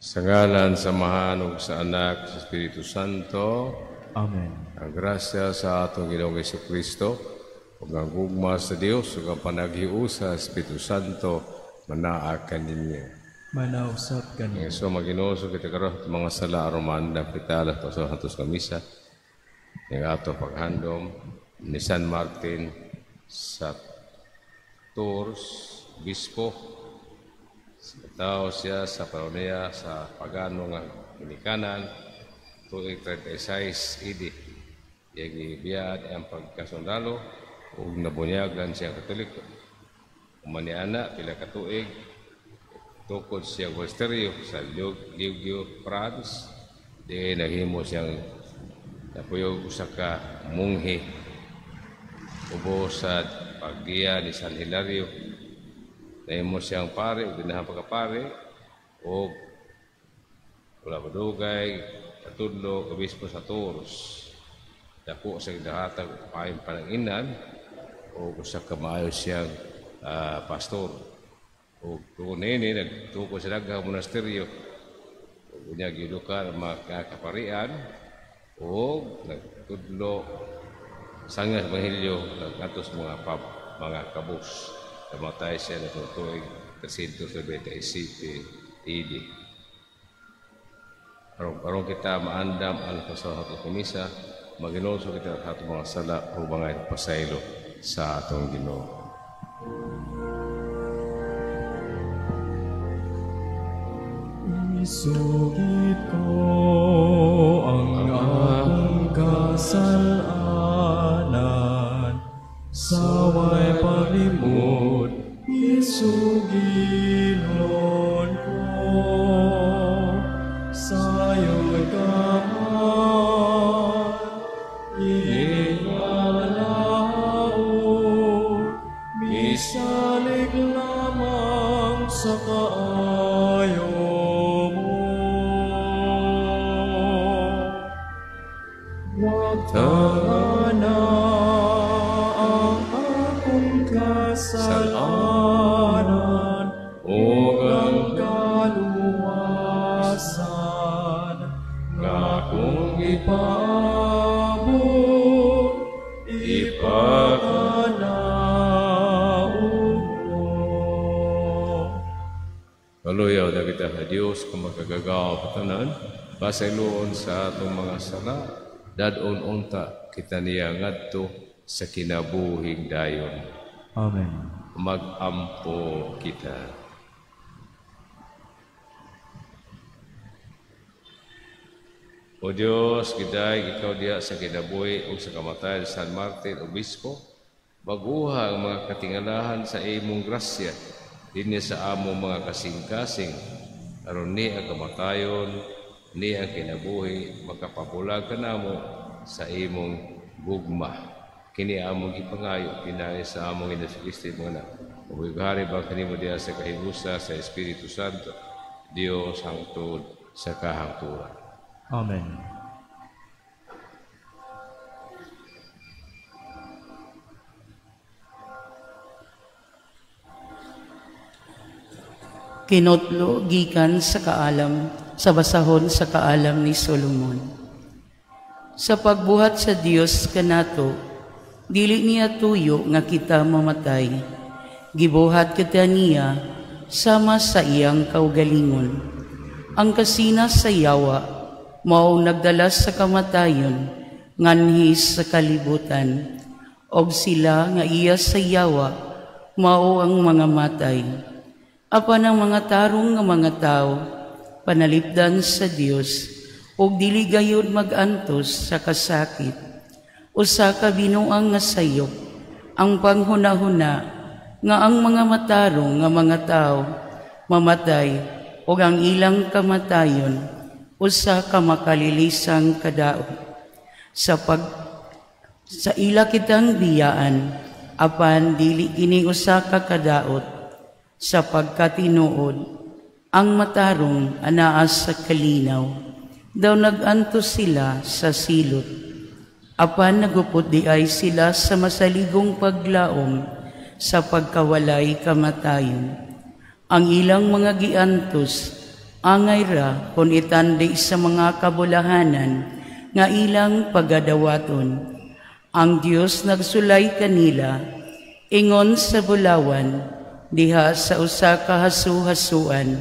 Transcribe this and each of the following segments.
Sa ngalan, samahan ug sa Anak, sa Espiritu Santo. Amen. Ang grasya sa atong Ginoong Jesucristo, ug ang gugma sa Dios, ug ang panaghiusa sa Espiritu Santo, manaa kaninyo. Manausap kanyo. So maginuso kita karon mga sala aromanda pitala to sa hatos kamisa. Yang ato paghandom ni San Martin sa Tours, Bispo. Tao siya sa Paronia sa pagano nga Pinikanan tuig 36 AD. Yang ibiyad ang pagkasundalo ug nabunyagan siya Katoliko. Umaniana pila ka tuig tukod siya Westerio sa Liugio, France. Di naghimo siyang napuyog usa ka munghi ubo sa paggiya ni San Hilario. Nahimo siyang pare o ginahan pagkapare o wala madugay katudlo obispo sa Tours. Dako sa gidahatag paayong pananginan o usa ka maayo siyang pastor. O kunini nagtuko sa daghang monasteryo o unya gidukan ang mga kaparian o nagtudlo sangas Ebanghelyo nagatos mga kabus. Namatay siya na tutuig kasinto sa 27 AD. Arong kita maandam ang pasahat o kumisa, maginulso kita at atong mga sala o mga pasaylo sa atong Ginoo. Isugid ko ang akong kasalanan, saway palimot, isugilon ko, sayo'y kamay, inalaon, misalig lamang sa kaayo mo. Huwag kasalanan o ang kaluwasan nga kung ipabot, ipakanaon mo. Kaluyaw na kita sa Diyos kung magkagagawa patanan, pasayloon sa atong mga sala, dadon unta kita niya ngadto sa kinabuhing dayon. Amen. Mag-ampo kita. O Diyos, giday ikaw diya sa kinabuhi o sa kamatayan San Martin Obispo, baguha ang mga katingalahan sa imong grasya, dinhi sa among mga kasing-kasing, aron ni ang kamatayon, ni ang kinabuhi, makapabulag ka namo sa imong gugma. Kini among ipangayo, pinay sa among Jesucristo mga anak. Ubigari ba kanimo diya sa kahibusa sa Espiritu Santo, Dios hangtod sa kahangturan. Amen. Kinotlo gikan sa kaalam, sa basahon sa kaalam ni Solomon. Sa pagbuhat sa Dios kanato, dili niya tuyo nga kita mamatay. Gibuhat kita niya sama sa iyang kaugalingon. Ang kasina sa yawa, mao nagdala sa kamatayon, nganhis sa kalibutan. Og sila nga iya sa yawa, mao ang mga matay. Apan ang mga tarong nga mga tao, panalipdan sa Dios, og dili gayud magantos sa kasakit. Usa ka binuang nga sayop, ang panghunahuna, nga ang mga matarong nga mga tao, mamatay, o ang ilang kamatayon, usa ka makalilisang kadaot. Sa ila kitang biyaan, apan dili kini usa ka kadaot, sa pagkatinuod, ang matarong anaas sa kalinaw, daw nagantos sila sa silot. Apan nagupot di ay sila sa masaligong paglaom sa pagkawalay kamatayon. Ang ilang mga giantos Angay ra kung itandi sa mga kabulahanan nga ilang pagadawaton. Ang Dios nagsulay kanila, ingon sa bulawan, diha sa usa ka hasu-hasuan.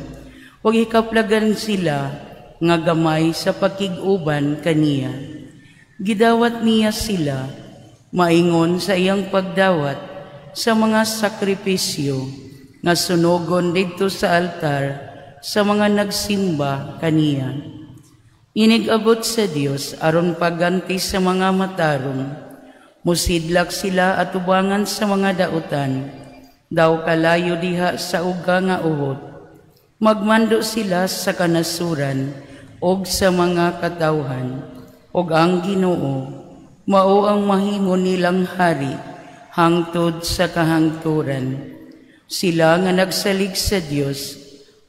Huwag ikaplagan sila nga gamay sa pagkiguban kaniya. Gidawat niya sila, maingon sa iyang pagdawat sa mga sakripisyo nga sunogon dito sa altar sa mga nagsimba kaniya. Inigabot sa Dios aron pagganti sa mga matarong. Musidlak sila at ubangan sa mga dautan, daw kalayo diha sa uga nga uhot. Magmando sila sa kanasuran og sa mga katawhan, og ang Ginoo mao ang mahimo nilang hari hangtod sa kahangturan. Sila nga nagsalig sa Dios,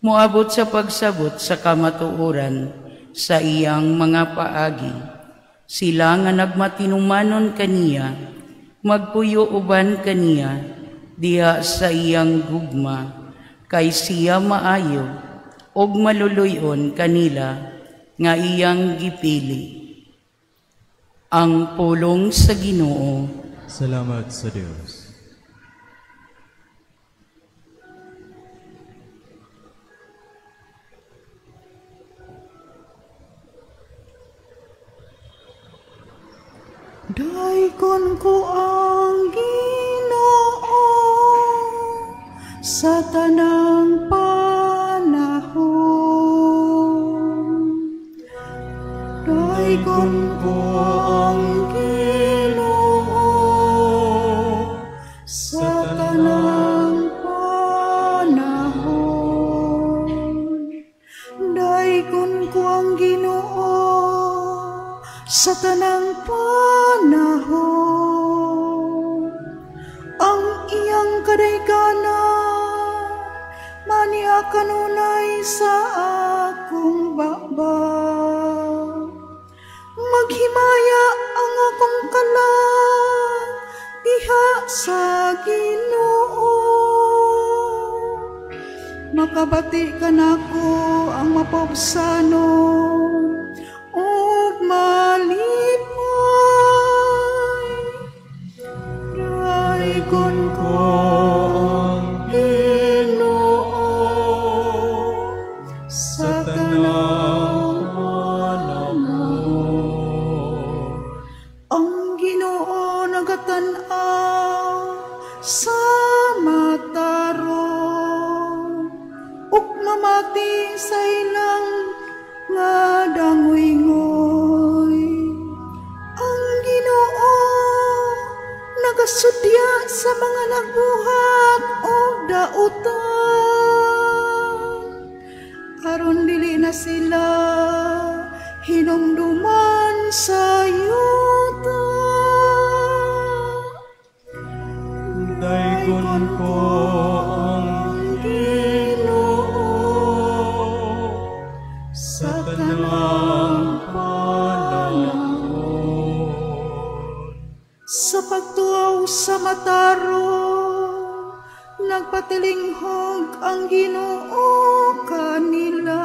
moabot sa pagsabot sa kamatuoran sa iyang mga paagi. Sila nga nagmatinumanon kaniya, magpuyo uban kaniya, diha sa iyang gugma, kay siya maayo, og maluluyon kanila, nga iyang gipili. Ang pulong sa Ginoo. Salamat sa Diyos. Daikon ko ang Ginoo sa tanang panahon. Daikon ko ang Ginoo sa tanang panahon. Daikon ko ang Ginoo sa tanang panahon. Ang iyang kadaykanan maniya kanunay sa akong babag. Maghimaya ang akong kalag diha sa Ginoo. Makabati ka nako ang mapobsanon ug malipay. Daikon ko ang Ginoo sa tanang panahon. Ang Ginoo nagatan-aw sa matarong ug mamati sa ilang nga dangoy-ngoy. Ang Ginoo nagasudya sa mga nagbuhat o dautan, aron dili na sila hinumduman sa yuta. Daikon ko ang Ginoo sa tanang panahon. Sa pagtuaw sa matarong, nagpatilinghog ang Ginoo kanila.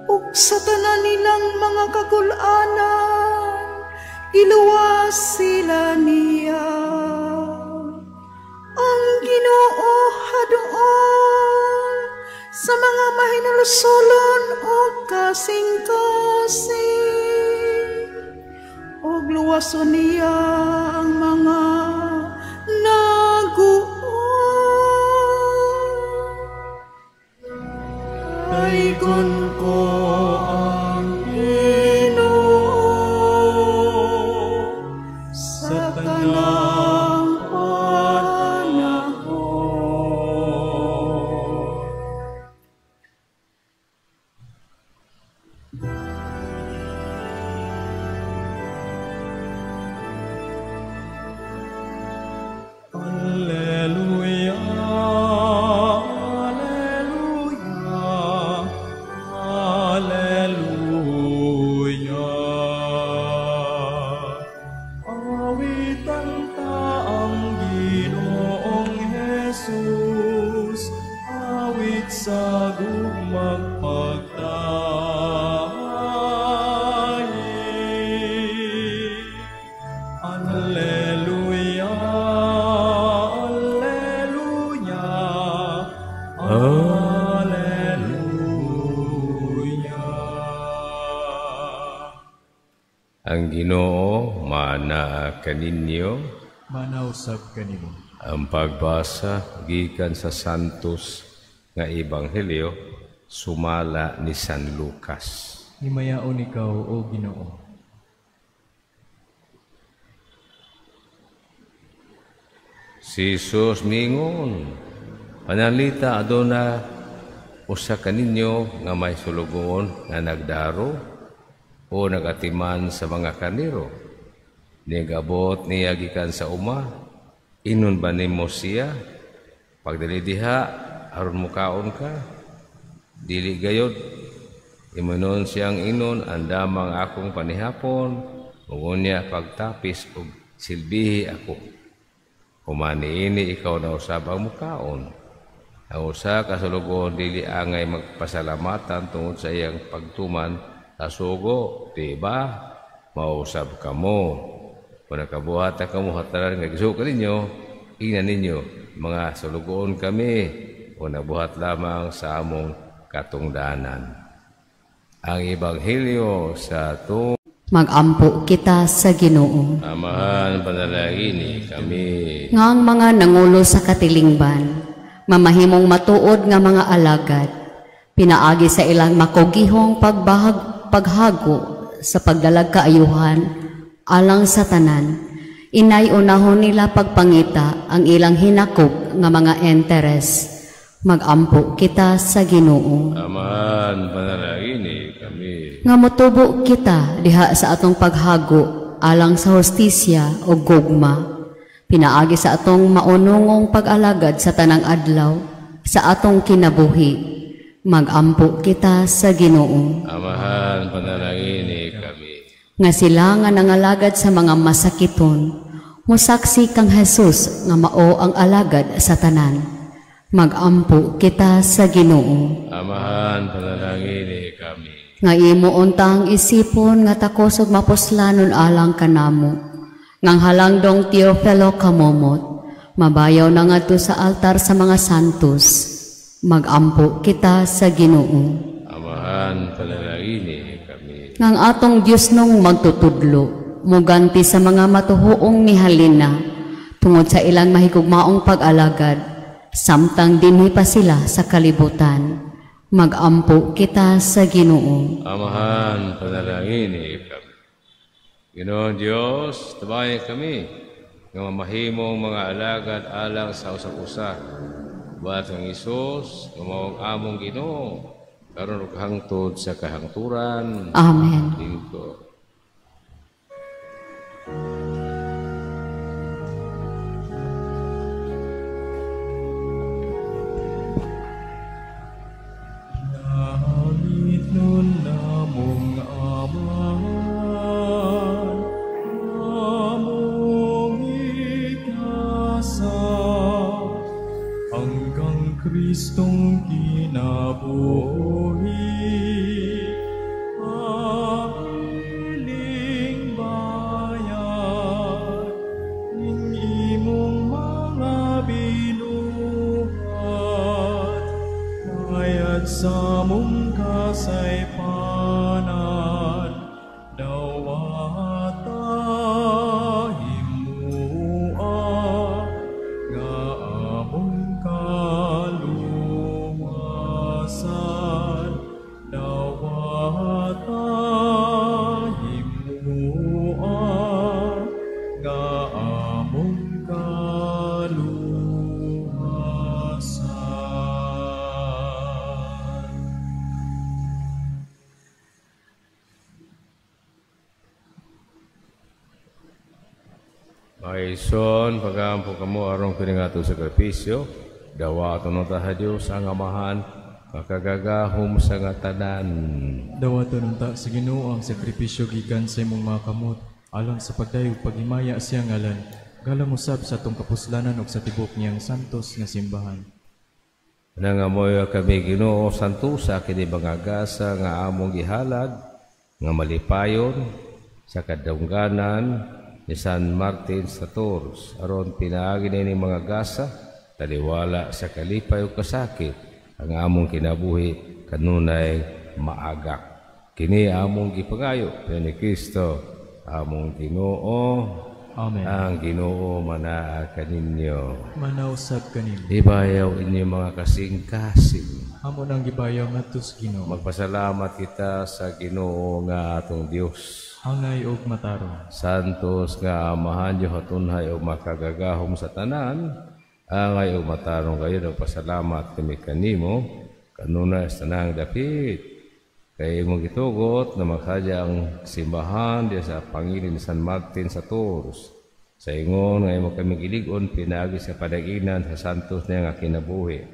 Ug sa tanan nilang mga kagul-anan, iluwas sila niya. Ang Ginoo haduol sa mga mahinulusolon o kasing-kasing, og luwason niya ang mga naguon. Daikon ko ang Ginoo sa tanang panahon. Alleluia, alleluia, alleluia. Ang Ginoo manaa kaninyo. Manausab kanimo. Ang pagbasa gikan sa Santos nga Ebanghelyo sumala ni San Lucas. Himayaon ikaw, O Ginoo. Si Jesus mingon, panalita aduna usa kaninyo nga may sulugon nga nagdaro o nagatiman sa mga kaniro. Nigabot niya gikan sa uma, inon ba nimo siya? Pagdali diha, aron mukaon ka. Dili gayod, imunon siyang inon, andamang akong panihapon, ungon niya pagtapis og silbihi ako. Humani ini ikaw na usab ang mukaon. Ang usa ka sulugon dili angay magpasalamatan tungod sa iyang pagtuman sa sugo, diba? Mausab kamo. Kung nakabuhat na kamo hataran nga gisuko ninyo, ina ninyo, mga sulugon kami, o nabuhat lamang sa among katungdanan. Ang Ebanghelyo sa ito. Mag-ampo kita sa Ginoo. Amahan panalangini kami. Ngang mga nangulo sa katilingban, mamahimong matuod nga mga alagad, pinaagi sa ilang makugihong paghago sa pagdalag kaayuhan, alang sa tanan, inay unahon nila pagpangita ang ilang hinakog nga mga interes. Mag-ampo kita sa Ginoo. Amahan panalangini kami. Nga motubo kita diha sa atong paghago alang sa hostisya o gugma. Pinaagi sa atong maunungong pag-alagad sa tanang adlaw sa atong kinabuhi. Mag-ampo kita sa Ginoo. Amahan panalangini kami. Nga sila nga nangalagad sa mga masakiton, musaksi kang Jesus nga mao ang alagad sa tanan. Mag-ampo kita sa Ginoo. Amahan panalangini kami. Nga imo untang isipon nga takosog mapuslanon alang kanamo. Ngang halangdong Teofilo kamomot, mabayaw na nga to sa altar sa mga santos. Mag-ampo kita sa Ginoo. Amahan panalangini kami. Ngang atong Diyos nung magtutudlo, muganti sa mga matuhuong nihalina, tungod sa ilang mahigugmaong pag-alagad, samtang dinhi pa sila sa kalibutan. Mag-ampo kita sa Ginoo. Amahan panalangini kami. Ginoong Diyos, tabayan kami nga mamahimong mga alagad alang sa usap-usa. Buhat ng Isus, nga maong among Ginoo, karon ug hangtod sa kahangturan. Amen. Dingko. Langit nun namong amahan, namong ikasa, hanggang Kristong kinabuhi. Ahiling bayan, ning imong mga binuhat, mayad sa mong kasaypanan, dawata himua, nga among kaluwasan, dawata himua, nga among kaluwasan. Maison, pagampo kamo arong piningato sakripisyo, dawa ito ng taha Diyos ang amahan, makagagahom sa nga tanan. Dawaton unta sa Ginoo ang sakripisyo gikan sa imong mga kamot, alang sa pagdayog paghimaya siya ngalan, galang usab sa atong kapuslanan ug sa tibok niyang santos nga simbahan. Nangamoy kami Ginoo santusa kini bangagasa nga among gihalad, nga malipayon sa kadungganan ni San Martin sa Tours, aron pinaagi na ini mga gasa, taliwala sa kalipay o kasakit, ang among kinabuhi kanunay maagak. Kini among gipangayo ni Kristo among Ginoo, Amen. ang Ginoo manaa kaninyo. Manausab kanimo. Ibayaw inyo mga kasing-kasing. Amo nang gibayaw ngadto sa Ginoo. Magpasalamat kita sa Ginoo nga atong Dios. Hangay og matarong. Santos nga amahan Diyo hatunhay o makagagahom sa tanan, angay o matarong kayo, nagpasalamat kami kanimo, kanuna sa tanang dapit. Kay mong gitugot na makadya ang simbahan diya sa Pangilin San Martin sa Tours. Sa ingon, ngay mo kami giligon, pinaagi sa padaginan sa Santos niya nga kinabuhi.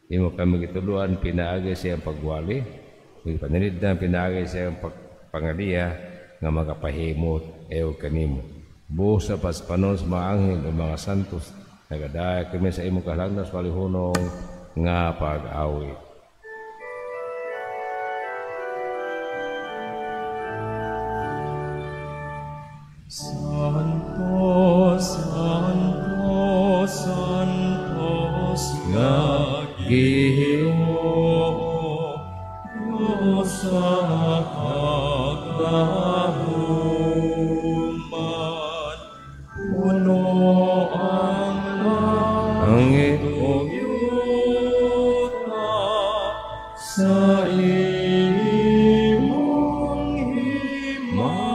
Imo kami gituluan, pinaagi siyang pagwali. Panilid na, pinaagi siyang pangaliya, nga magapahimot ew kanimo. Buhos sa paspanon sa mga anghel o mga santos, nagadaya kami sa imong kalangnas walihunong nga pag-awit. Santo, Santo, Santos, Nga Ginoo, Diyos sa kagahuman, puno ang ang langit yuta sa imong himaya,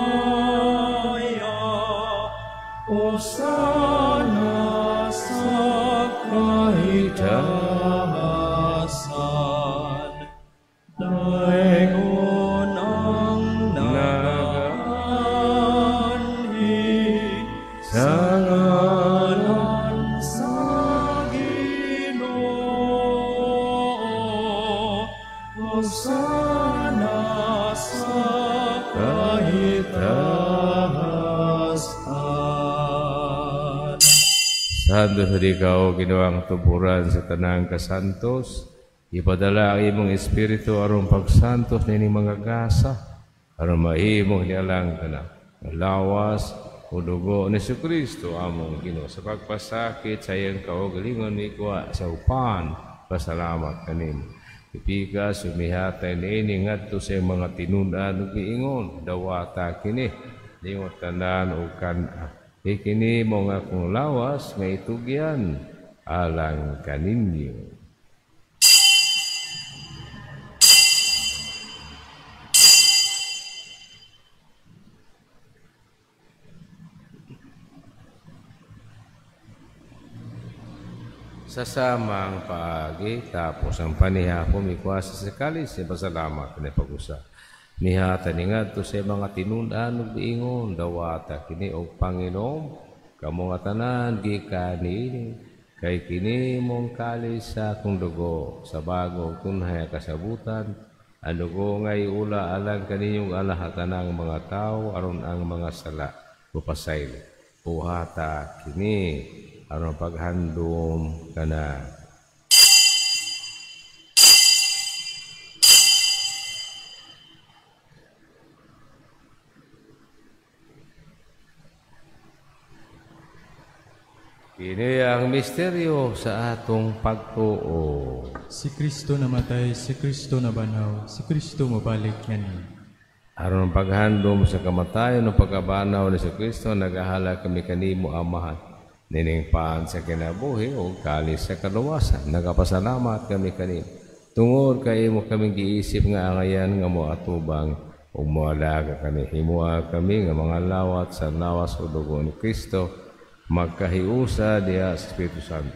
o sana sa kahitasan, dayon ang naganhi sa ngalan sa Ginoo, o sana sa kahitasan. Santo sa ikaw, ginawang tuburan sa tanang kasantos, ipadala ang imong espiritu aron pagsantos na ining mga gasa, aron mahimong nialang ka na. Lawas o dugo ni Kristo among Ginoo sa pagpasakit sa iyang kaugalingon ni kuha sa upan, pasalamat kanimo. Ipika sumihatay niini ngadto sa iyang mga tinud-an ug giingon, dawata kini, lingot tanan ug kan-a. Ikini mo nga kung lawas nga itugyan alang kaninyo. Sa samang paagi, tapos ang panihapon, mikwasa sa kalis, siya pasalamat na pag-usa. Nihata ni ngadto sa mga tinud-an ug giingon, dawata kini og Panginoon, kamo nga tanan gikan niini, kay kini mong kalis sa akong dugo, sa bagong tunhay kasabutan, ang dugo nga iula alang kaninyong alahatanang mga tao aron ang mga sala upasaylo. Buhata kini aron paghandom kana. Kini ang misteryo sa atong pagtuo. Si Kristo namatay, si Kristo nabanaw, si Kristo mabalik ngani. Aron paghandom sa kamatayon o pagkabanaw ni si Kristo, nagahala kami kanimo amahan. Nining paan sa kinabuhi o kalis sa kaluwasan. Nagapasalamat kami kanimo. Tungod kay mo kami giisip nga angayan nga mo atubang o moalaga kami. Himuha kami nga mga lawat sa lawas o dugo ni Kristo, magkahiusa diya sa Espiritu Santo.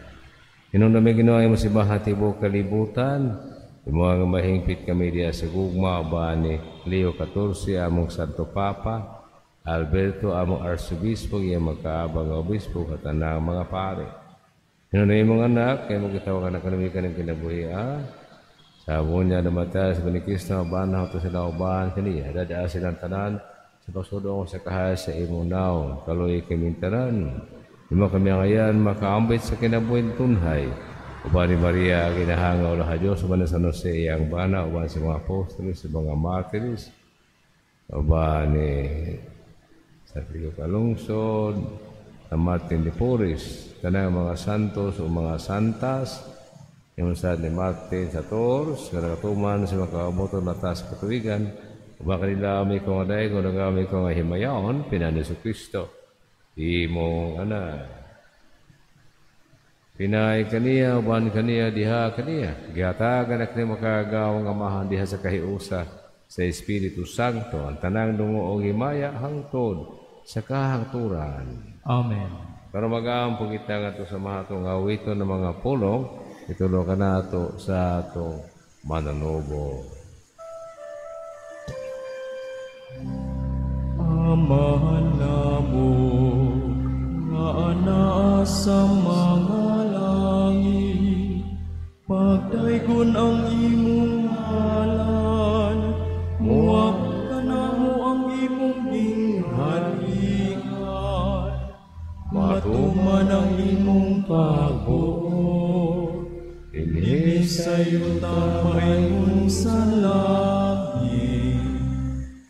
Inong namin ginawa mo si Mahatibok kalibutan, mga mahingpit kami diya sa gugma ba ni Leo XIV, among Santo Papa, Alberto, among Arsobispo, iya magkaabang obispo, katanang mga pare. Inong namin mga anak, kaya magkatawa ka na kanami ka ng kinabuhi, sabon niya namatay sa Kristo, mabanaw ito sila ubahan kaniya, dadaan silang tanan, sa pagsudong sa kahal sa imong naon, kaloy kaming tanan. Lima kami ngayon makaambit sa kinabuhin tunhay. Uba ni Maria, ginahanga o laha Diyos, uba ni San Jose, iyang bana, uba sa mga apostolis, sa mga martyrs, uba ni San Rio Calungsod, San Martin de Porres, tanang mga santos o mga santas, yung San ni Martin sa Tours, kanakatuman sa mga kamotor na taas katuwigan, Baka nila may kong aday, kung nagamay ko nga himayaon, pinano sa Kristo. Imong pinay kaniya, uban kaniya, diha kaniya. Gihatagan na kaniya makagawang amahan diha sa kahiusa sa Espiritu Santo. Ang tanang dungo o himaya hangtod sa kahangturan. Amen. Pero mag-aampong kita nga ito sa mga itong awito ng mga pulong, itulo ka na ito sa itong mananobo. Amahan namo nga anaa sa mga langit, pagdaygon ang imong ngalan, muwag ka namo ang imong gingharian, matuman ang imong pagbuot, dinhi sa iyo tamayong sa langit.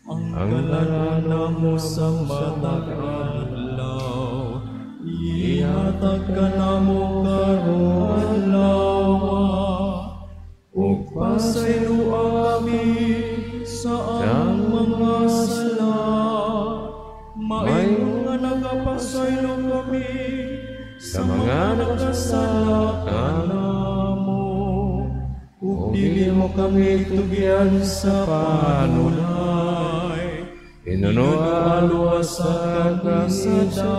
Ang ngalan mo sa matag adlaw, ihatag ka namo karon adlaw, ug pasaylo kami sa among mga sala, maingon nga nagapasaylo kami sa mga nagkasala kanamo, ug dili mo kami tugyan sa panulay. Inunualuwas sa kasadautan.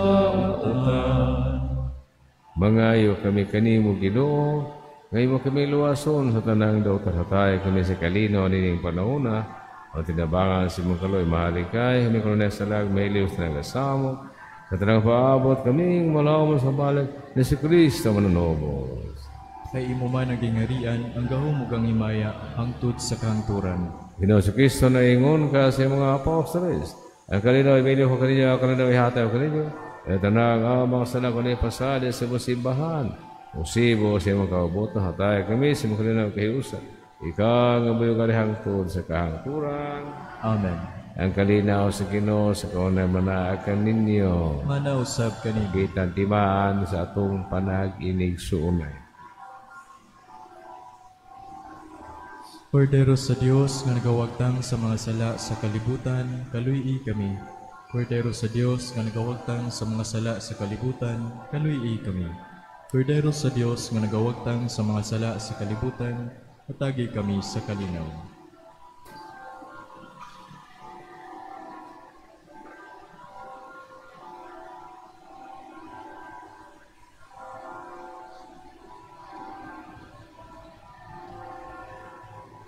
Mangayo kami kanimo Ginoo, ngayon mo kami luwason sa tanang daw tasatay kami sa kalino nining panahona, o tinabangan si mong kaloy mahalikay, kami kaloy sa lag, may liwas na nagasamok, sa tanang paabot kaming malaw mo sa balik na si Kristo manunobos. Kay imo man ang gingharian, ang gahumugang himaya, hangtod sa kahangturan. Ginoo si Kristo na ingon ka sa mga apostoles. Ang kalinaw, ibili ko kaninyo, ang kalinaw, ihataw kaninyo. At tanang amang sana ko na ipasali sa simbahan. Usibo sa mga kauboto, hatay kami sa mga kalinaw kahiusa. Ikaw ang abayong kalihangtod sa kahangturan. Amen. Ang kalinaw sa Ginoo sa kaunang manaakan ninyo. Manausab kanino. Kitang timaan sa atong panag-inig suunay. Kordero sa Dios nga nagawagtang sa mga sala sa kalibutan, kaluy-i kami. Kordero sa Dios nga nagawagtang sa mga sala sa kalibutan, kaluy-i kami. Kordero sa Dios nga nagawagtang sa mga sala sa kalibutan, hatagi kami sa kalinaw.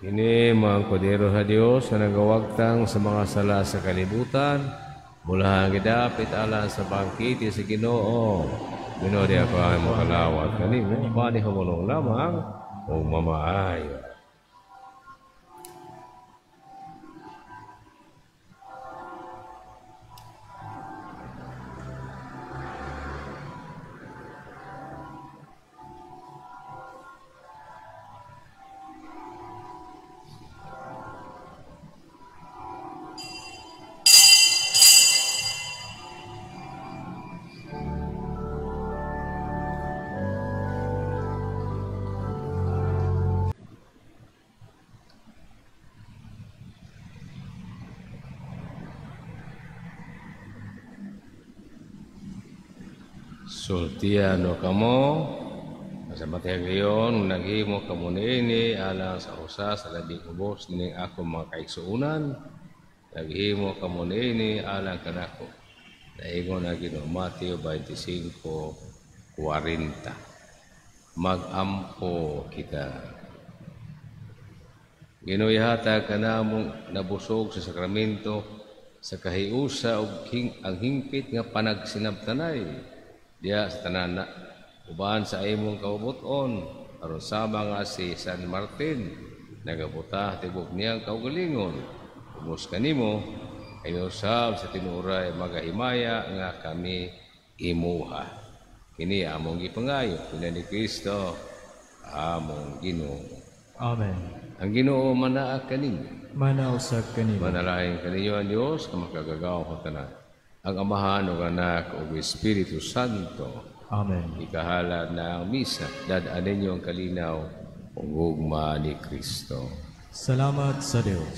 Kini mga kodero sa Dios na nagawagtang sa mga sala sa kalibutan, mula ang gidapit alang sa bangkiti sa Ginoo. Ginoo di ako ay makalawat kanimo, pani humulong lamang o mamaayo. Sultiano kamo, sa matiyag ngayon, naghimo kamo niini, alang sa usa sa labing ubos nining ako mga kaigsuunan, naghimo kamo niini, alang kanako. Naingon na Ginoo Mateo 25:40. Mag-ampo kita. Ginoo ihatag kanamong nabusog sa sakramento, sa kahiusa ug ang hingpit nga panagsinabtanay. Diya sa tanan na uban sa imong kaubuton aron sama nga si San Martin nagabuta tibok niyang kaugalingon umos kanimo ay usab sa tinuray magahimaya nga kami imuha kini among gipangayo ni Kristo among Ginoo. Amen. Ang Ginoo manaa kaninyo, Manausab kanino. manalain kaninyo ang Dios nga makagagaw ko tanan. Ang Amahan ug Anak ug Espiritu Santo. Amen. Ikahalad na ang misa, dadaan ninyo ang kalinaw ug ugma ni Kristo. Salamat sa Dios.